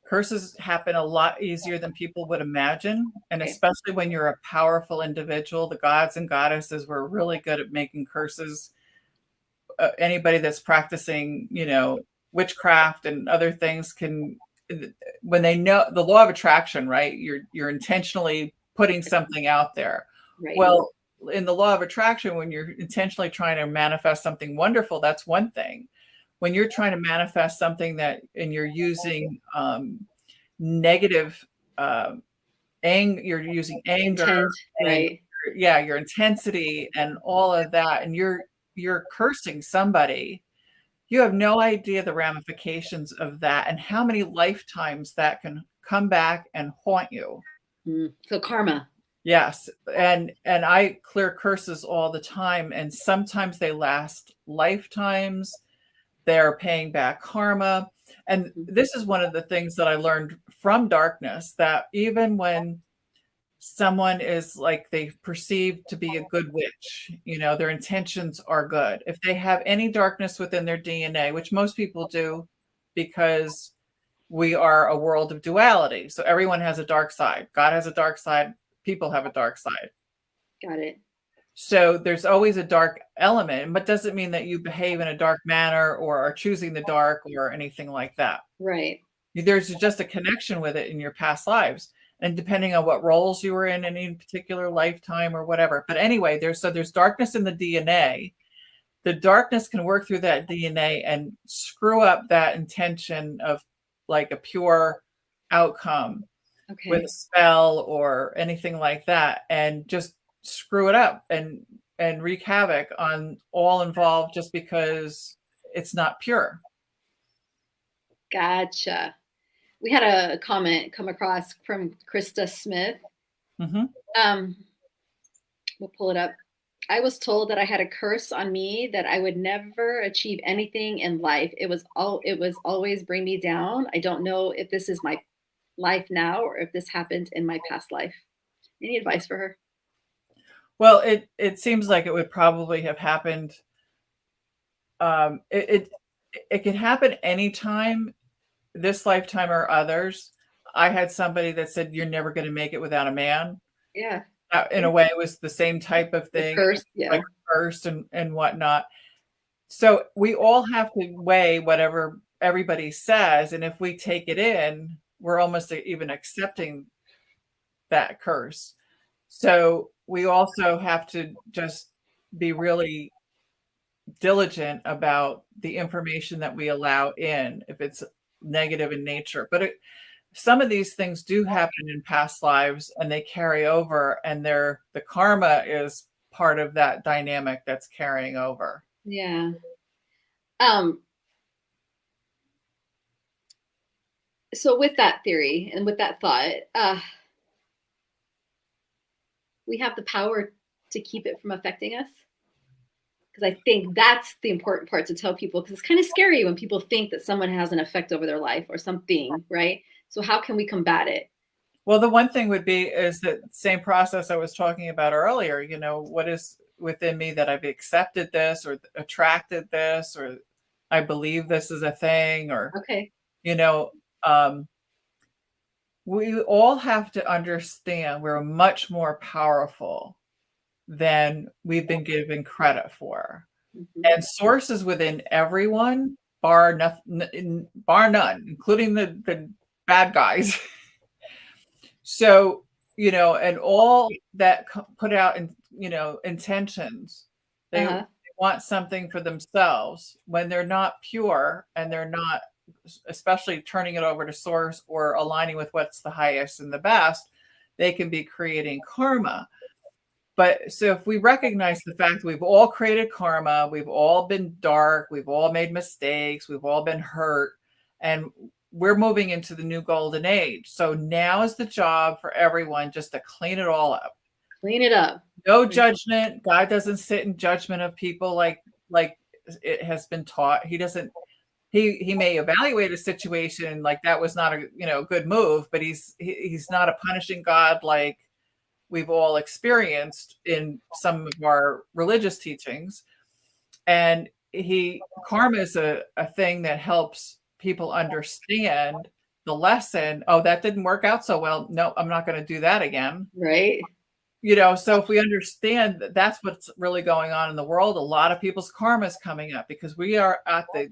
Speaker 3: Curses happen a lot easier than people would imagine. And especially when you're a powerful individual, the gods and goddesses were really good at making curses. Anybody that's practicing, witchcraft and other things when they know the law of attraction, right? You're intentionally putting something out there.
Speaker 2: Right.
Speaker 3: Well, in the law of attraction, when you're intentionally trying to manifest something wonderful, that's one thing. When you're trying to manifest something and you're using negative you're using anger,
Speaker 2: right?
Speaker 3: Your intensity and all of that, and you're cursing somebody, you have no idea the ramifications of that and how many lifetimes that can come back and haunt you.
Speaker 2: So karma.
Speaker 3: Yes. And I clear curses all the time, and sometimes they last lifetimes. They're paying back karma. And this is one of the things that I learned from darkness, that even when someone is like they perceive to be a good witch, their intentions are good. If they have any darkness within their DNA, which most people do, because we are a world of duality. So everyone has a dark side. God has a dark side. People have a dark side.
Speaker 2: Got it.
Speaker 3: So there's always a dark element, but doesn't mean that you behave in a dark manner or are choosing the dark or anything like that.
Speaker 2: Right.
Speaker 3: There's just a connection with it in your past lives. And depending on what roles you were in any particular lifetime or whatever. But anyway, there's darkness in the DNA. The darkness can work through that DNA and screw up that intention of like a pure outcome with a spell or anything like that, and just screw it up and wreak havoc on all involved just because it's not pure.
Speaker 2: Gotcha. We had a comment come across from Krista Smith.
Speaker 3: Mm-hmm.
Speaker 2: We'll pull it up. I was told that I had a curse on me, that I would never achieve anything in life. It was always bring me down. I don't know if this is my life now or if this happened in my past life. Any advice for her?
Speaker 3: Well, it seems like it would probably have happened. It can happen anytime, this lifetime or others. I had somebody that said, "You're never going to make it without a man."
Speaker 2: Yeah.
Speaker 3: in a way it was the same type of thing,
Speaker 2: curse, yeah.
Speaker 3: like curse and whatnot. So we all have to weigh whatever everybody says, and if we take it in, we're almost even accepting that curse. So we also have to just be really diligent about the information that we allow in if it's negative in nature. But some of these things do happen in past lives and they carry over, and the karma is part of that dynamic that's carrying over.
Speaker 2: Yeah. So with that theory and with that thought, we have the power to keep it from affecting us. Because I think that's the important part to tell people, because it's kind of scary when people think that someone has an effect over their life or something, right? So how can we combat it?
Speaker 3: Well, the one thing would be is that same process I was talking about earlier, what is within me that I've accepted this or attracted this, or I believe this is a thing, or,
Speaker 2: okay.
Speaker 3: We all have to understand we're much more powerful than we've been given credit for. Mm-hmm. And sources within everyone, bar none, including the bad guys. So, and all that put out in, intentions, they want something for themselves when they're not pure and they're not, especially turning it over to source or aligning with what's the highest and the best, they can be creating karma. But so if we recognize the fact that we've all created karma, we've all been dark, we've all made mistakes, we've all been hurt, and we're moving into the new golden age. So now is the job for everyone just to clean it all up.
Speaker 2: Clean it up.
Speaker 3: No judgment. God doesn't sit in judgment of people like it has been taught. He doesn't. He may evaluate a situation like that was not a good move, but he's not a punishing God like we've all experienced in some of our religious teachings. And karma is a thing that helps people understand the lesson. Oh, that didn't work out so well. No, I'm not going to do that again.
Speaker 2: Right.
Speaker 3: So if we understand that that's what's really going on in the world, a lot of people's karma is coming up because we are at the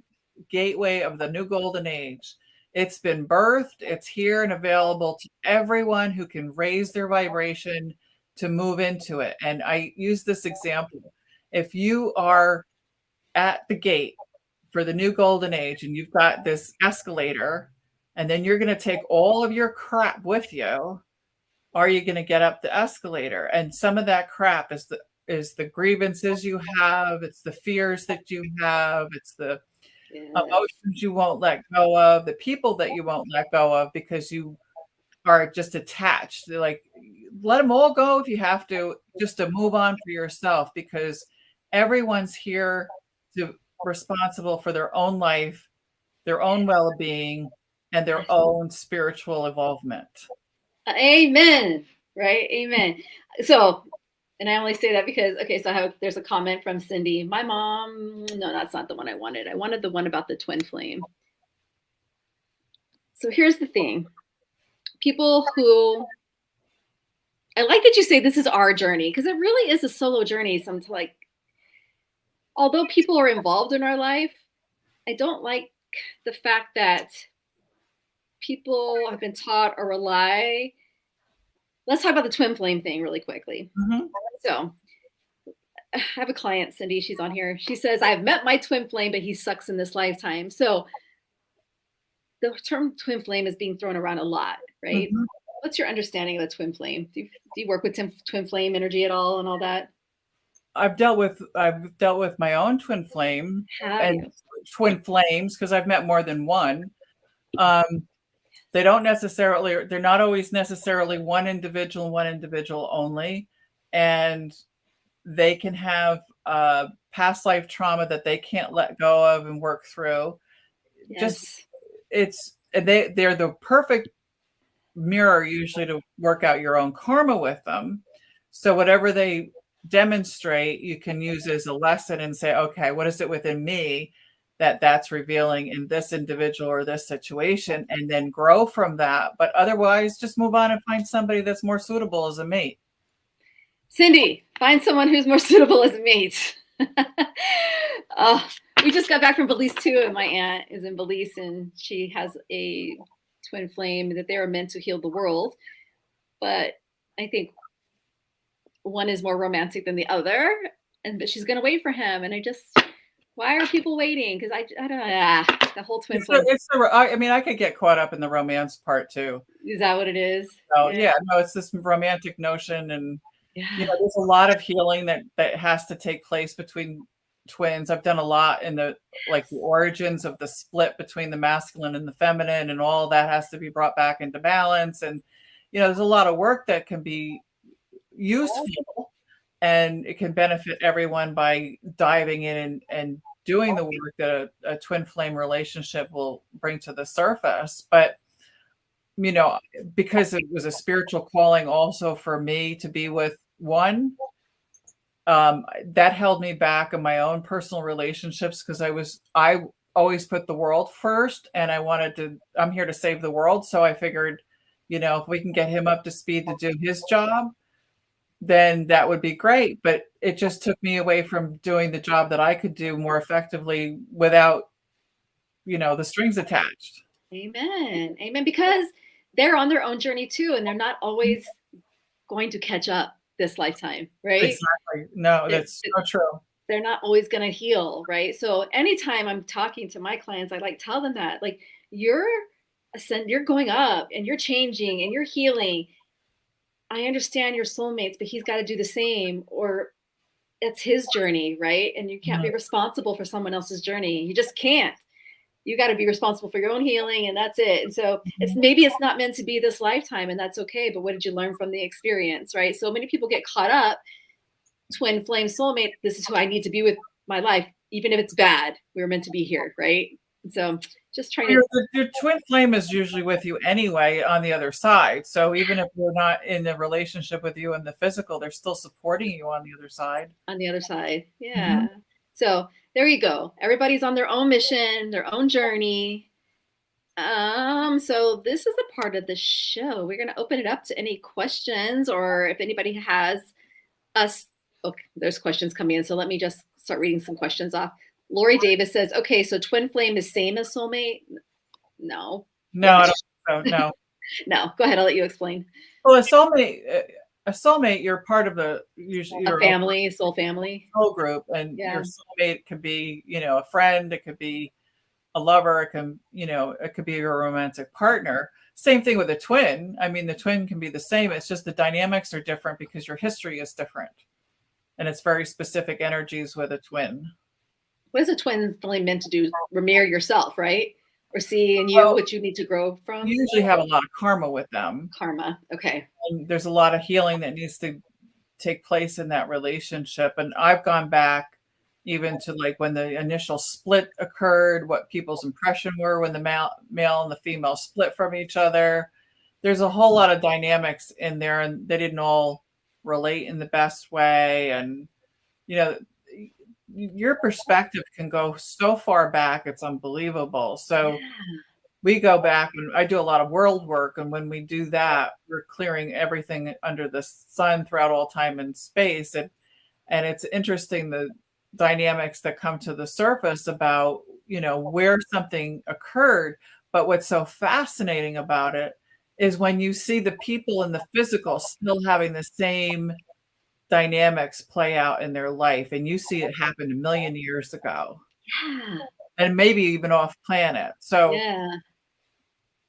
Speaker 3: gateway of the new golden age. It's been birthed, it's here and available to everyone who can raise their vibration to move into it. And I use this example. If you are at the gate for the new golden age and you've got this escalator, and then you're going to take all of your crap with you, are you going to get up the escalator? And some of that crap is the grievances you have, it's the fears that you have, it's the emotions you won't let go of, the people that you won't let go of because you are just attached. They're like, let them all go if you have to, just to move on for yourself, because everyone's here to responsible for their own life, their own well-being, and their own spiritual involvement.
Speaker 2: Amen. Right? Amen. So, and I only say that because, so there's a comment from Cindy. My mom, no, that's not the one I wanted. I wanted the one about the twin flame. So here's the thing. People who, I like that you say this is our journey, because it really is a solo journey. Although people are involved in our life, I don't like the fact that people have been taught or rely. Let's talk about the twin flame thing really quickly. Mm-hmm. So I have a client, Cindy, she's on here. She says, I've met my twin flame, but he sucks in this lifetime. So the term twin flame is being thrown around a lot, right? Mm-hmm. What's your understanding of the twin flame? Do you work with twin flame energy at all and all that?
Speaker 3: I've dealt with my own twin flame twin flames because I've met more than one. They're not always necessarily one individual only. And they can have past life trauma that they can't let go of and work through.
Speaker 2: Yes.
Speaker 3: They're the perfect mirror usually to work out your own karma with them. So whatever they demonstrate, you can use as a lesson and say, okay, what is it within me that's revealing in this individual or this situation, and then grow from that. But otherwise, just move on and find somebody that's more suitable as a mate.
Speaker 2: Cindy, find someone who's more suitable as a mate. Oh, we just got back from Belize too, and my aunt is in Belize, and she has a twin flame that they are meant to heal the world. But I think one is more romantic than the other, but she's gonna wait for him. And why are people waiting? Because I don't know. The whole twin flame.
Speaker 3: I mean, I could get caught up in the romance part too.
Speaker 2: Is that what it is?
Speaker 3: So yeah, no, it's this romantic notion, and there's a lot of healing that has to take place between twins. I've done a lot in the origins of the split between the masculine and the feminine, and all that has to be brought back into balance. And there's a lot of work that can be useful, and it can benefit everyone by diving in and doing the work that a twin flame relationship will bring to the surface. But because it was a spiritual calling also for me to be with one, that held me back in my own personal relationships, because I always put the world first, and I'm here to save the world. So I figured, if we can get him up to speed to do his job, then that would be great. But it just took me away from doing the job that I could do more effectively without, the strings attached.
Speaker 2: Amen. Amen. Because they're on their own journey too, and they're not always going to catch up this lifetime, right?
Speaker 3: Exactly. No, that's so true.
Speaker 2: They're not always going to heal, right? So anytime I'm talking to my clients, I tell them that you're going up and you're changing and you're healing. I understand your soulmates, but he's got to do the same, or it's his journey, right? And you can't be responsible for someone else's journey. You just can't. You got to be responsible for your own healing, and that's it. And so maybe it's not meant to be this lifetime, and that's okay. But what did you learn from the experience, right? So many people get caught up, twin flame soulmate, this is who I need to be with my life, even if it's bad. We were meant to be here, right? And so just trying
Speaker 3: your twin flame is usually with you anyway on the other side. So even if we're not in a relationship with you in the physical, they're still supporting you on the other side.
Speaker 2: On the other side. Yeah. So there you go. Everybody's on their own mission, their own journey. So this is a part of the show. We're going to open it up to any questions, or if anybody has us. Okay, there's questions coming in. So let me just start reading some questions off. Lori Davis says, okay, so twin flame is same as soulmate? No.
Speaker 3: No, I don't think so. No.
Speaker 2: No. Go ahead. I'll let you explain.
Speaker 3: Well, a soulmate, you're part of usually
Speaker 2: a family, soul family.
Speaker 3: Soul group. And your soulmate could be, a friend, it could be a lover, it could be your romantic partner. Same thing with a twin. I mean, the twin can be the same. It's just the dynamics are different because your history is different. And it's very specific energies with a twin.
Speaker 2: What is a twin flame meant to do? Mirror yourself, right? Or see in you what you need to grow from?
Speaker 3: You usually have a lot of karma with them.
Speaker 2: Karma. Okay.
Speaker 3: And there's a lot of healing that needs to take place in that relationship. And I've gone back even to when the initial split occurred, what people's impression were when the male and the female split from each other. There's a whole lot of dynamics in there, and they didn't all relate in the best way. And, your perspective can go so far back, it's unbelievable. So we go back, and I do a lot of world work, and when we do that, we're clearing everything under the sun throughout all time and space. And it's interesting, the dynamics that come to the surface about where something occurred. But what's so fascinating about it is when you see the people in the physical still having the same dynamics play out in their life, and you see it happen a million years ago, and maybe even off planet. So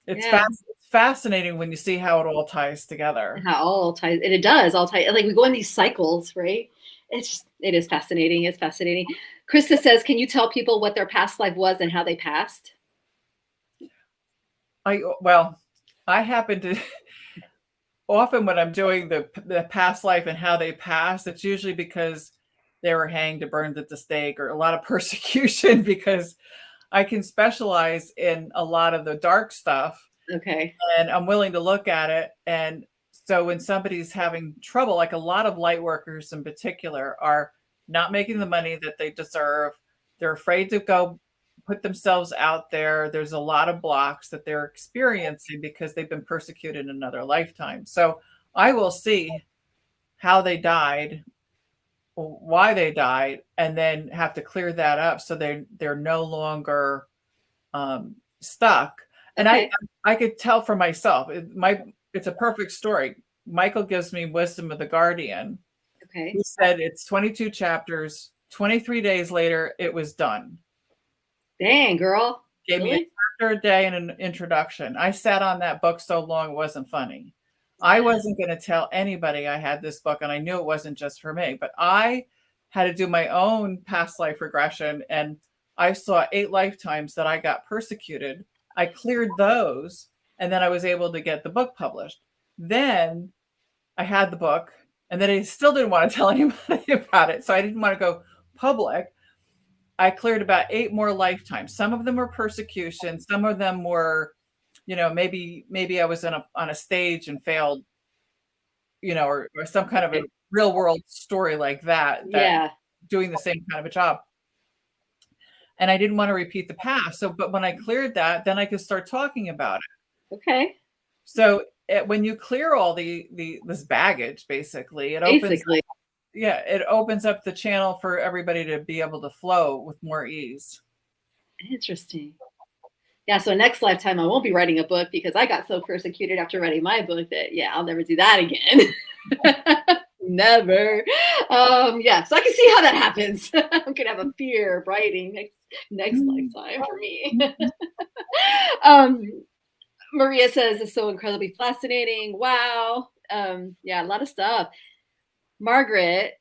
Speaker 3: it's fascinating when you see how it all ties together.
Speaker 2: How all ties, and it does all tie. We go in these cycles, right? It is fascinating. It's fascinating. Krista says, can you tell people what their past life was and how they passed?
Speaker 3: I happen to often when I'm doing the past life and how they passed, it's usually because they were hanged or burned at the stake, or a lot of persecution, because I can specialize in a lot of the dark stuff.
Speaker 2: Okay.
Speaker 3: And I'm willing to look at it. And so when somebody's having trouble, like a lot of light workers in particular are not making the money that they deserve. They're afraid to go put themselves out there. There's a lot of blocks that they're experiencing because they've been persecuted in another lifetime. So I will see how they died, why they died, and then have to clear that up so they're no longer stuck. And
Speaker 2: Okay.
Speaker 3: I could tell for myself. It's a perfect story. Michael gives me Wisdom of the Guardian.
Speaker 2: Okay.
Speaker 3: He said it's 22 chapters. 23 days later, it was done.
Speaker 2: Dang, girl.
Speaker 3: Gave
Speaker 2: Really?
Speaker 3: me a chapter a day and an introduction. I sat on that book so long it wasn't funny. I wasn't going to tell anybody I had this book, and I knew it wasn't just for me, but I had to do my own past life regression, and I saw 8 lifetimes that I got persecuted. I cleared those, and then I was able to get the book published. Then I had the book, and then I still didn't want to tell anybody about it, so I didn't want to go public. I cleared about 8 more lifetimes. Some of them were persecution. Some of them were, maybe I was on a stage and failed, or some kind of a real world story like that
Speaker 2: Yeah.
Speaker 3: doing the same kind of a job. And I didn't want to repeat the past. But when I cleared that, then I could start talking about it.
Speaker 2: Okay.
Speaker 3: So when you clear all this baggage, basically, it opens up the channel for everybody to be able to flow with more ease.
Speaker 2: Interesting. Yeah, so next lifetime I won't be writing a book because I got so persecuted after writing my book that I'll never do that again. Never. Yeah, so I can see how that happens. I'm gonna have a fear of writing next lifetime for me. Maria says it's so incredibly fascinating. Wow. Yeah, a lot of stuff. Margaret,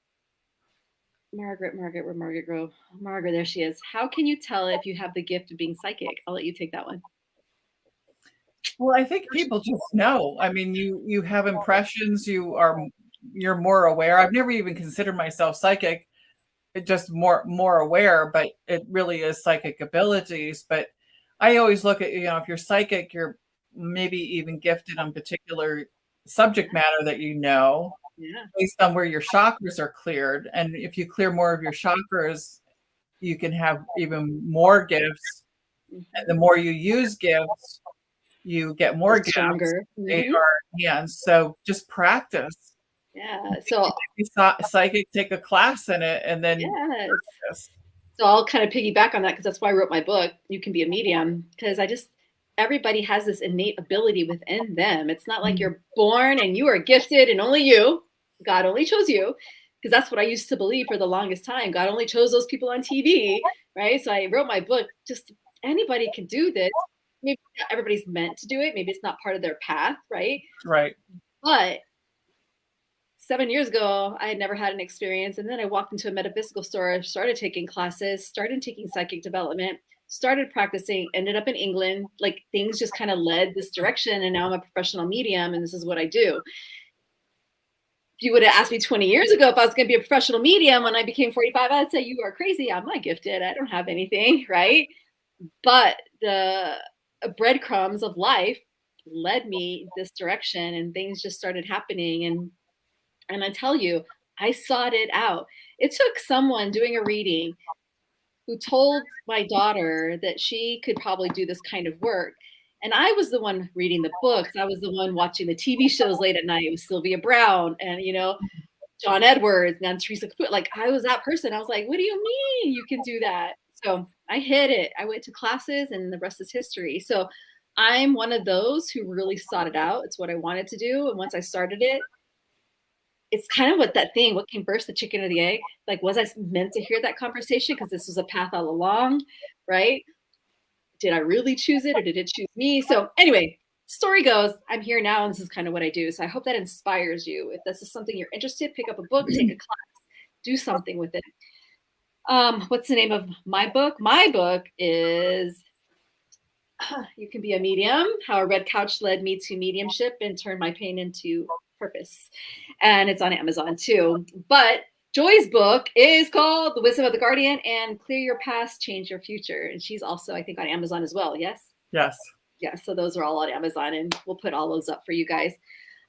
Speaker 2: where Margaret go? Margaret, there she is. How can you tell if you have the gift of being psychic? I'll let you take that one.
Speaker 3: Well, I think people just know. I mean, you have impressions. You're more aware. I've never even considered myself psychic. Just more aware, but it really is psychic abilities. But I always look at, if you're psychic, you're maybe even gifted on particular subject matter that based on where your chakras are cleared. And if you clear more of your chakras, you can have even more gifts. And the more you use gifts, you get more gifts.
Speaker 2: Stronger.
Speaker 3: So just practice.
Speaker 2: Yeah. So
Speaker 3: psychic, take a class in it, and then practice.
Speaker 2: So I'll kind of piggyback on that because that's why I wrote my book, You Can Be a Medium, because everybody has this innate ability within them. It's not like you're born and you are gifted and only you. God only chose you, because that's what I used to believe for the longest time. God only chose those people on TV, right? So I wrote my book, just anybody can do this. Maybe not everybody's meant to do it. Maybe it's not part of their path, right?
Speaker 3: Right.
Speaker 2: But 7 years ago, I had never had an experience. And then I walked into a metaphysical store, started taking classes, started taking psychic development, started practicing, ended up in England. Like things just kind of led this direction. And now I'm a professional medium and this is what I do. If you would have asked me 20 years ago if I was going to be a professional medium when I became 45, I'd say, you are crazy. I'm not gifted. I don't have anything, right? But the breadcrumbs of life led me this direction and things just started happening. And I tell you, I sought it out. It took someone doing a reading who told my daughter that she could probably do this kind of work. And I was the one reading the books. I was the one watching the TV shows late at night with Sylvia Brown and, John Edwards and Teresa Caputo. Like I was that person. I was like, what do you mean you can do that? So I hit it. I went to classes and the rest is history. So I'm one of those who really sought it out. It's what I wanted to do. And once I started it, it's kind of what came first, the chicken or the egg? Like, was I meant to hear that conversation? Because this was a path all along, right? Did I really choose it or did it choose me? So anyway, story goes, I'm here now and this is kind of what I do. So I hope that inspires you. If this is something you're interested, pick up a book, take a class, do something with it. What's the name of my book? My book is You Can Be a Medium, How a Red Couch Led Me to Mediumship and Turned My Pain into Purpose. And it's on Amazon too. But Joy's book is called The Wisdom of the Guardian and Clear Your Past, Change Your Future. And she's also, I think, on Amazon as well. Yes?
Speaker 3: Yes.
Speaker 2: Yeah, so those are all on Amazon and we'll put all those up for you guys.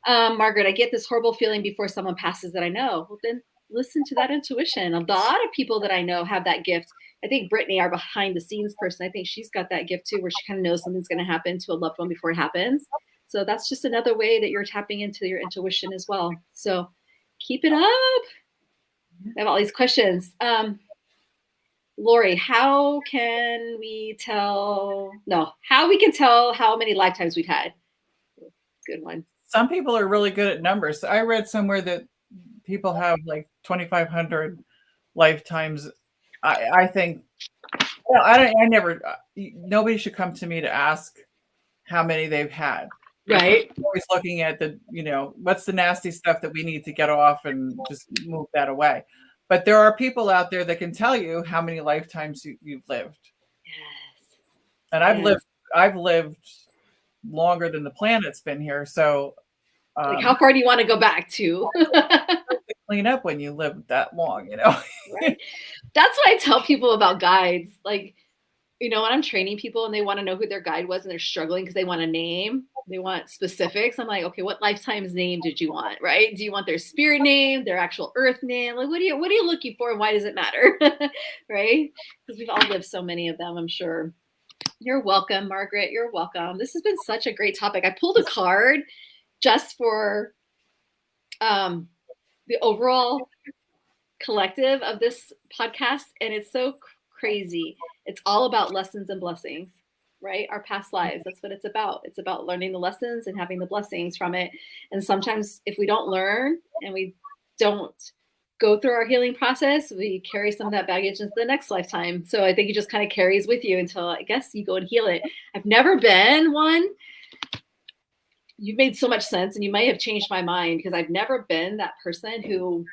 Speaker 2: Margaret, I get this horrible feeling before someone passes that I know. Well, then listen to that intuition. A lot of people that I know have that gift. I think Brittany, our behind the scenes person, I think she's got that gift too, where she kind of knows something's going to happen to a loved one before it happens. So that's just another way that you're tapping into your intuition as well. So Keep it up. I have all these questions. Lori, how we can tell how many lifetimes we've had? Good one.
Speaker 3: Some people are really good at numbers. I read somewhere that people have like 2,500 lifetimes. I think, well, nobody should come to me to ask how many they've had.
Speaker 2: Right.
Speaker 3: I'm always looking at what's the nasty stuff that we need to get off and just move that away. But there are people out there that can tell you how many lifetimes you've lived.
Speaker 2: Yes.
Speaker 3: And I've lived longer than the planet's been here. So
Speaker 2: like, how far do you want to go back to?
Speaker 3: Clean up when you live that long,
Speaker 2: Right. That's what I tell people about guides. Like, when I'm training people and they want to know who their guide was and they're struggling because they want a name, they want specifics. I'm like, okay, what lifetime's name did you want? Right? Do you want their spirit name, their actual earth name? Like, what are you looking for, and why does it matter? Right? Because we've all lived so many of them, I'm sure. You're welcome, Margaret. You're welcome. This has been such a great topic. I pulled a card just for the overall collective of this podcast, and it's so crazy. It's all about lessons and blessings, right? Our past lives. That's what it's about. It's about learning the lessons and having the blessings from it. And sometimes if we don't learn and we don't go through our healing process, we carry some of that baggage into the next lifetime. So I think it just kind of carries with you until, I guess, you go and heal it. I've never been one. You've made so much sense, and you might have changed my mind, because I've never been that person who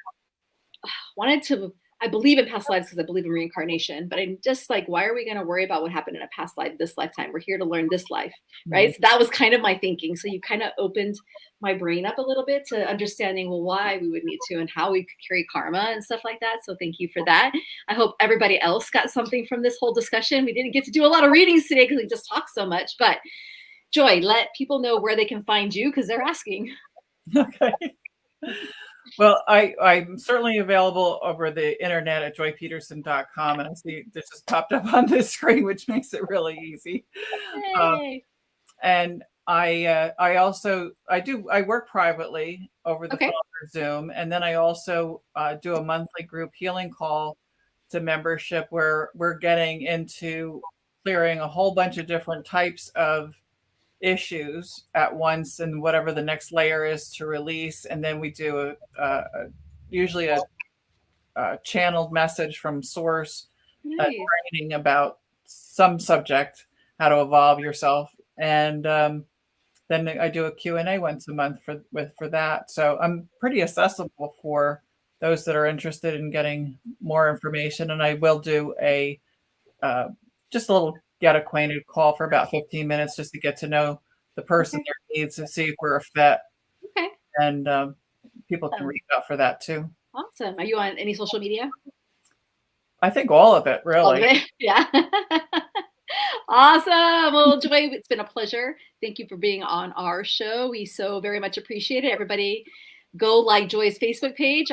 Speaker 2: wanted to. I believe in past lives because I believe in reincarnation, but I'm just like, why are we going to worry about what happened in a past life this lifetime? We're here to learn this life, right? So that was kind of my thinking. So you kind of opened my brain up a little bit to understanding, well, why we would need to and how we could carry karma and stuff like that. So thank you for that. I hope everybody else got something from this whole discussion. We didn't get to do a lot of readings today because we just talked so much, but Joy, let people know where they can find you, because they're asking.
Speaker 3: Okay. Well, I'm certainly available over the internet at joypedersen.com, and I see this just popped up on this screen, which makes it really easy. And I work privately over the phone or Zoom, and then I also do a monthly group healing call to membership where we're getting into clearing a whole bunch of different types of issues at once, and whatever the next layer is to release. And then we do usually a channeled message from source, training about some subject, how to evolve yourself. And then I do a Q&A once a month for that. So I'm pretty accessible for those that are interested in getting more information. And I will do a just a little get acquainted call for about 15 minutes just to get to know the person, their needs, to see if we're a fit.
Speaker 2: Okay.
Speaker 3: And people can reach out for that too.
Speaker 2: Awesome. Are you on any social media?
Speaker 3: I think all of it, really.
Speaker 2: All of it? Yeah. Awesome. Well, Joy, it's been a pleasure. Thank you for being on our show. We so very much appreciate it. Everybody go like Joy's Facebook page.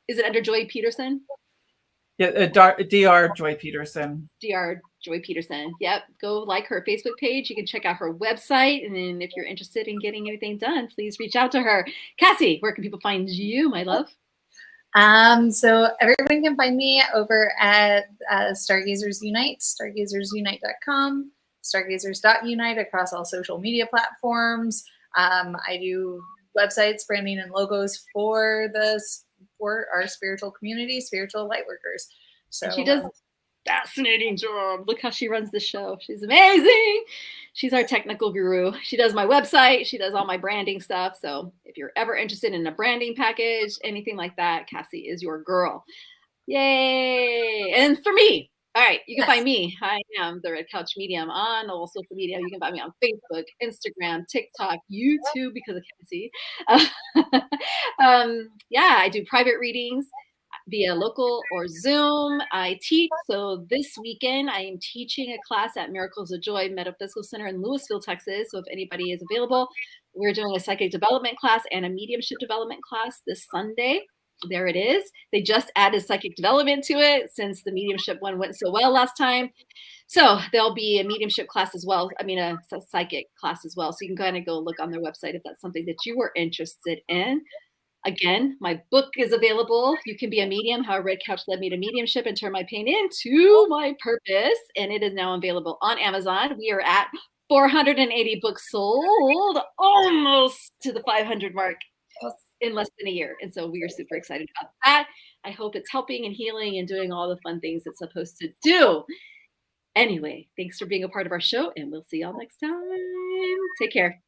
Speaker 2: Is it under Joy Pedersen?
Speaker 3: Yeah, Dr. Joy Pedersen.
Speaker 2: Dr. Joy Pedersen. Yep. Go like her Facebook page. You can check out her website. And then if you're interested in getting anything done, please reach out to her. Cassie, where can people find you, my love?
Speaker 1: So everyone can find me over at Stargazers Unite, stargazersunite.com, stargazers.unite across all social media platforms. I do websites, branding, and logos for our spiritual community, spiritual lightworkers. So
Speaker 2: she does a fascinating job. Look how she runs the show. She's amazing. She's our technical guru. She does my website. She does all my branding stuff. So if you're ever interested in a branding package, anything like that, Cassie is your girl. Yay. And for me, all right, you can find me. I am the Red Couch Medium on all social media. You can find me on Facebook, Instagram, TikTok, YouTube, because of Cassie. I do private readings via local or Zoom. I teach. So this weekend, I am teaching a class at Miracles of Joy Metaphysical Center in Louisville, Texas. So if anybody is available, we're doing a psychic development class and a mediumship development class this Sunday. There it is. They just added psychic development to it since the mediumship one went so well last time. So there'll be a mediumship class as well. I mean, a psychic class as well. So you can kind of go look on their website if that's something that you were interested in. Again, my book is available. You can be a medium, how a red couch led me to mediumship and turn my pain into my purpose. And it is now available on Amazon. We are at 480 books sold, almost to the 500 mark in less than a year. And so we are super excited about that. I hope it's helping and healing and doing all the fun things it's supposed to do. Anyway, thanks for being a part of our show, and we'll see y'all next time. Take care.